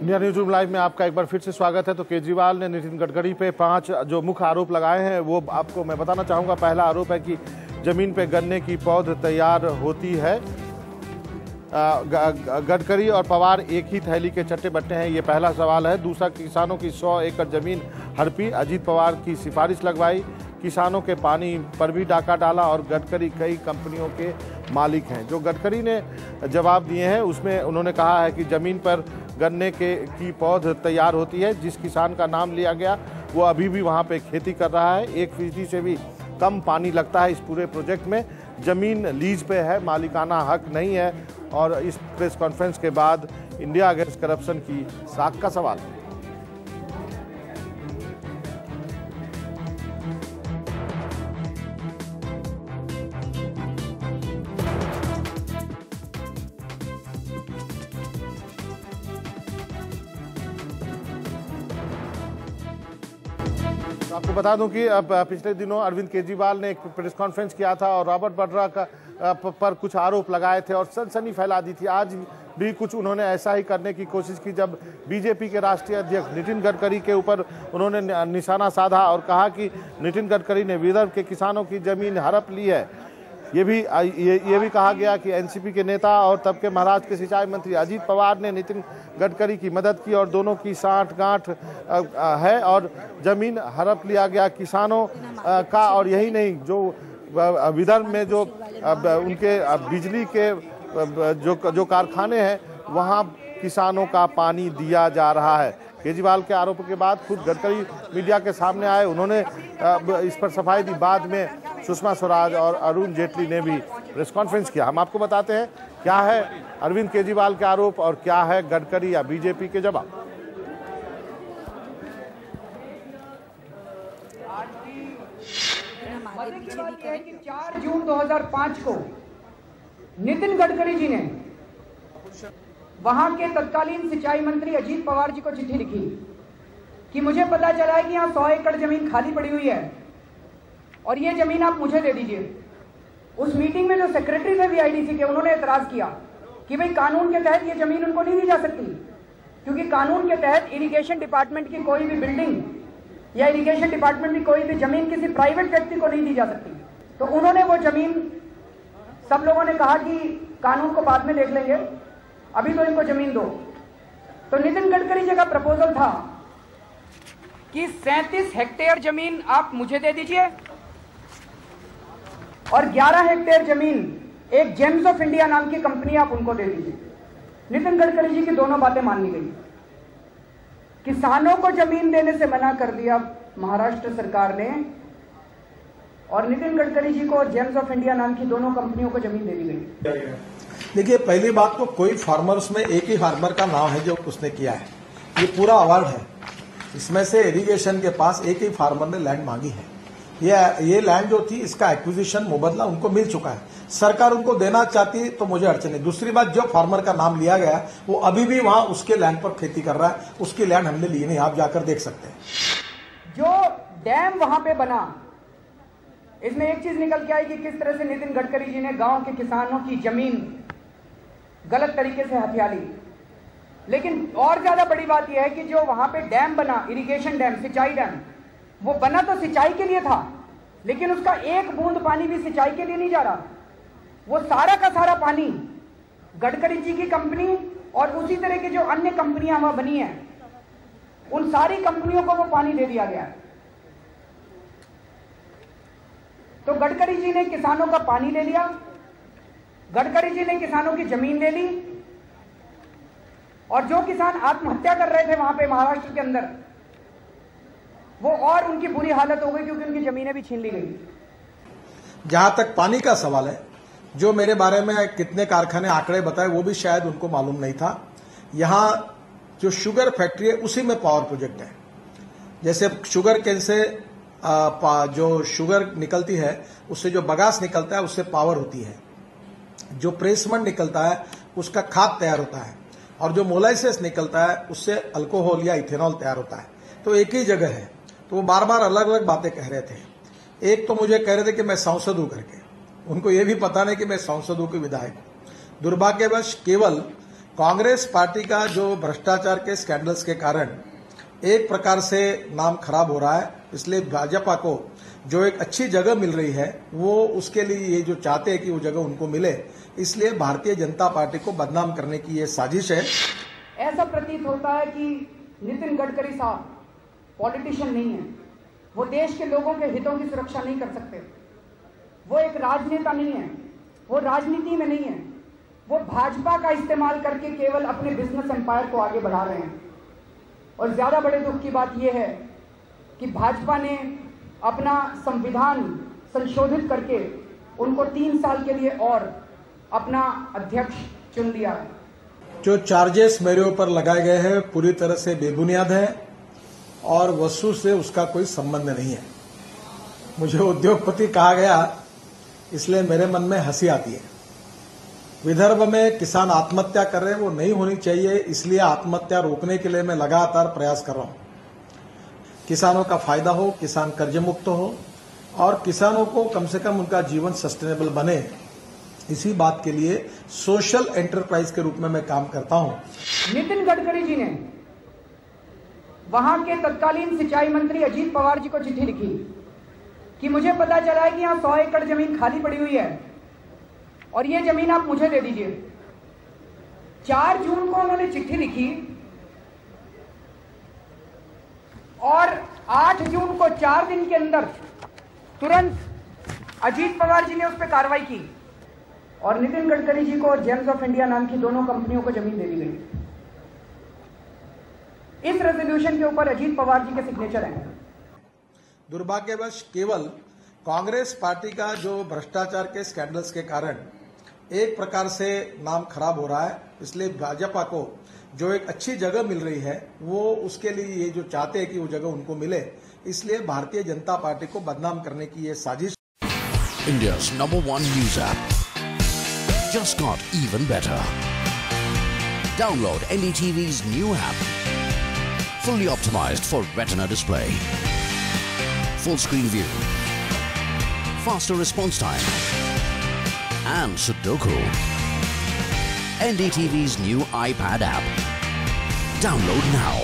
India news room live में आपका एक बार फिर से स्वागत है। तो केजरीवाल ने नितिन गडकरी पे 5 जो मुख्य आरोप लगाए हैं वो आपको मैं बताना चाहूँगा। पहला आरोप है कि जमीन पे गन्ने की पौध तैयार होती है। गडकरी और पवार एक ही थैली के चट्टे बट्टे हैं, ये पहला सवाल है। दूसरा, किसानों की 100 एकड़ जमीन हड़पी, अजीत पवार की सिफारिश लगवाई, किसानों के पानी पर भी डाका डाला और गडकरी कई कंपनियों के मालिक हैं। जो गडकरी ने जवाब दिए हैं उसमें उन्होंने कहा है कि ज़मीन पर गन्ने की पौध तैयार होती है। जिस किसान का नाम लिया गया वो अभी भी वहाँ पे खेती कर रहा है। 1% से भी कम पानी लगता है इस पूरे प्रोजेक्ट में। ज़मीन लीज पे है, मालिकाना हक नहीं है। और इस प्रेस कॉन्फ्रेंस के बाद इंडिया अगेंस्ट करप्शन की साख का सवाल। आपको बता दूं कि अब पिछले दिनों अरविंद केजरीवाल ने एक प्रेस कॉन्फ्रेंस किया था और रॉबर्ट वाड्रा पर कुछ आरोप लगाए थे और सनसनी फैला दी थी। आज भी कुछ उन्होंने ऐसा ही करने की कोशिश की जब बीजेपी के राष्ट्रीय अध्यक्ष नितिन गडकरी के ऊपर उन्होंने निशाना साधा और कहा कि नितिन गडकरी ने विदर्भ के किसानों की जमीन हड़प ली है। ये भी कहा गया कि एनसीपी के नेता और तब के महाराष्ट्र के सिंचाई मंत्री अजीत पवार ने नितिन गडकरी की मदद की और दोनों की साठगांठ है और जमीन हड़प लिया गया किसानों का। और यही नहीं, जो विदर्भ में जो उनके बिजली के जो कारखाने हैं वहाँ किसानों का पानी दिया जा रहा है। केजरीवाल के आरोपों के बाद खुद गडकरी मीडिया के सामने आए, उन्होंने इस पर सफाई दी। बाद में सुषमा स्वराज और अरुण जेटली ने भी प्रेस कॉन्फ्रेंस किया। हम आपको बताते हैं क्या है अरविंद केजरीवाल के आरोप और क्या है गडकरी या बीजेपी के जवाब। 4 जून 2005 को नितिन गडकरी जी ने वहां के तत्कालीन सिंचाई मंत्री अजीत पवार जी को चिट्ठी लिखी कि मुझे पता चला है कि यहाँ 100 एकड़ जमीन खाली पड़ी हुई है और ये जमीन आप मुझे दे दीजिए। उस मीटिंग में जो सेक्रेटरी थे वीआईडीसी के, उन्होंने एतराज किया कि भाई कानून के तहत ये जमीन उनको नहीं दी जा सकती, क्योंकि कानून के तहत इरिगेशन डिपार्टमेंट की कोई भी बिल्डिंग या इरिगेशन डिपार्टमेंट की कोई भी जमीन किसी प्राइवेट व्यक्ति को नहीं दी जा सकती। तो उन्होंने वो जमीन, सब लोगों ने कहा कि कानून को बाद में देख लेंगे, अभी तो इनको जमीन दो। तो नितिन गडकरी जी का प्रपोजल था कि 37 हेक्टेयर जमीन आप मुझे दे दीजिए और 11 हेक्टेयर जमीन एक जेम्स ऑफ इंडिया नाम की कंपनी आप उनको दे दीजिए। नितिन गडकरी जी की दोनों बातें मान ली गई। किसानों को जमीन देने से मना कर दिया महाराष्ट्र सरकार ने और नितिन गडकरी जी को जेम्स ऑफ इंडिया नाम की दोनों कंपनियों को जमीन दे दी गई। देखिए, पहली बात तो कोई फार्मर्स में एक ही फार्मर का नाम है जो उसने किया है। ये पूरा अवार्ड है, इसमें से इरिगेशन के पास एक ही फार्मर ने लैंड मांगी है। ये लैंड जो थी इसका एक्विजिशन मुबदला उनको मिल चुका है। सरकार उनको देना चाहती तो मुझे अड़चन नहीं। दूसरी बात, जो फार्मर का नाम लिया गया वो अभी भी वहां उसके लैंड पर खेती कर रहा है, उसकी लैंड हमने ली नहीं, आप जाकर देख सकते हैं। जो डैम वहां पे बना, इसमें एक चीज निकल के आई कि किस तरह से नितिन गडकरी जी ने गांव के किसानों की जमीन गलत तरीके से हथिया ली। लेकिन और ज्यादा बड़ी बात यह है कि जो वहां पे डैम बना, इरिगेशन डैम, सिंचाई डैम, वो बना तो सिंचाई के लिए था, लेकिन उसका एक बूंद पानी भी सिंचाई के लिए नहीं जा रहा। वो सारा का सारा पानी गडकरी जी की कंपनी और उसी तरह की जो अन्य कंपनियां वहां बनी हैं, उन सारी कंपनियों को वो पानी दे दिया गया है। तो गडकरी जी ने किसानों का पानी ले लिया, गडकरी जी ने किसानों की जमीन ले ली और जो किसान आत्महत्या कर रहे थे वहां पे महाराष्ट्र के अंदर, वो और उनकी बुरी हालत हो गई क्योंकि उनकी जमीनें भी छीन ली गई। जहां तक पानी का सवाल है, जो मेरे बारे में कितने कारखाने आंकड़े बताए वो भी शायद उनको मालूम नहीं था। यहां जो शुगर फैक्ट्री है उसी में पावर प्रोजेक्ट है। जैसे शुगर केन से जो शुगर निकलती है उससे जो बगास निकलता है उससे पावर होती है, जो प्रेसमंड निकलता है उसका खाद तैयार होता है और जो मोलाइसिस निकलता है उससे अल्कोहल या इथेनॉल तैयार होता है। तो एक ही जगह है। तो वो बार बार अलग अलग बातें कह रहे थे। एक तो मुझे कह रहे थे कि मैं सांसद हूं करके, उनको ये भी पता नहीं कि मैं सांसद हूं कि विधायक हूं। दुर्भाग्यवश केवल कांग्रेस पार्टी का जो भ्रष्टाचार के स्कैंडल्स के कारण एक प्रकार से नाम खराब हो रहा है, इसलिए भाजपा को जो एक अच्छी जगह मिल रही है वो उसके लिए ये जो चाहते हैं कि वो जगह उनको मिले, इसलिए भारतीय जनता पार्टी को बदनाम करने की ये साजिश है। ऐसा प्रतीत होता है कि नितिन गडकरी साहब पॉलिटिशियन नहीं है, वो देश के लोगों के हितों की सुरक्षा नहीं कर सकते, वो एक राजनेता नहीं है, वो राजनीति में नहीं है, वो भाजपा का इस्तेमाल करके केवल अपने बिजनेस एम्पायर को आगे बढ़ा रहे हैं। और ज्यादा बड़े दुख की बात यह है कि भाजपा ने अपना संविधान संशोधित करके उनको 3 साल के लिए और अपना अध्यक्ष चुन लिया है। जो चार्जेस मेरे ऊपर लगाए गए हैं पूरी तरह से बेबुनियाद है और वस्तु से उसका कोई संबंध नहीं है। मुझे उद्योगपति कहा गया, इसलिए मेरे मन में हंसी आती है। विदर्भ में किसान आत्महत्या कर रहे हैं, वो नहीं होनी चाहिए, इसलिए आत्महत्या रोकने के लिए मैं लगातार प्रयास कर रहा हूं। किसानों का फायदा हो, किसान कर्ज मुक्त हो और किसानों को कम से कम उनका जीवन सस्टेनेबल बने, इसी बात के लिए सोशल एंटरप्राइज के रूप में मैं काम करता हूं। नितिन गडकरी जी ने वहां के तत्कालीन सिंचाई मंत्री अजीत पवार जी को चिट्ठी लिखी कि मुझे पता चला है कि यहां 100 एकड़ जमीन खाली पड़ी हुई है और ये जमीन आप मुझे दे दीजिए। 4 जून को उन्होंने चिट्ठी लिखी और 8 जून को 4 दिन के अंदर तुरंत अजीत पवार जी ने उस पर कार्रवाई की और नितिन गडकरी जी को और जेम्स ऑफ इंडिया नाम की दोनों कंपनियों को जमीन दे दी गई। इस रेजोल्यूशन के ऊपर अजीत पवार जी के सिग्नेचर हैं। दुर्भाग्यवश केवल कांग्रेस पार्टी का जो भ्रष्टाचार के स्कैंडल्स के कारण एक प्रकार से नाम खराब हो रहा है, इसलिए भाजपा को जो एक अच्छी जगह मिल रही है वो उसके लिए ये जो चाहते हैं कि वो जगह उनको मिले, इसलिए भारतीय जनता पार्टी को बदनाम करने की ये साजिश। India's #1 news app just got even better. Download NDTV's new app, fully optimized for Retina display, full screen view, faster response time, and Sudoku. NDTV's new iPad app. Download now.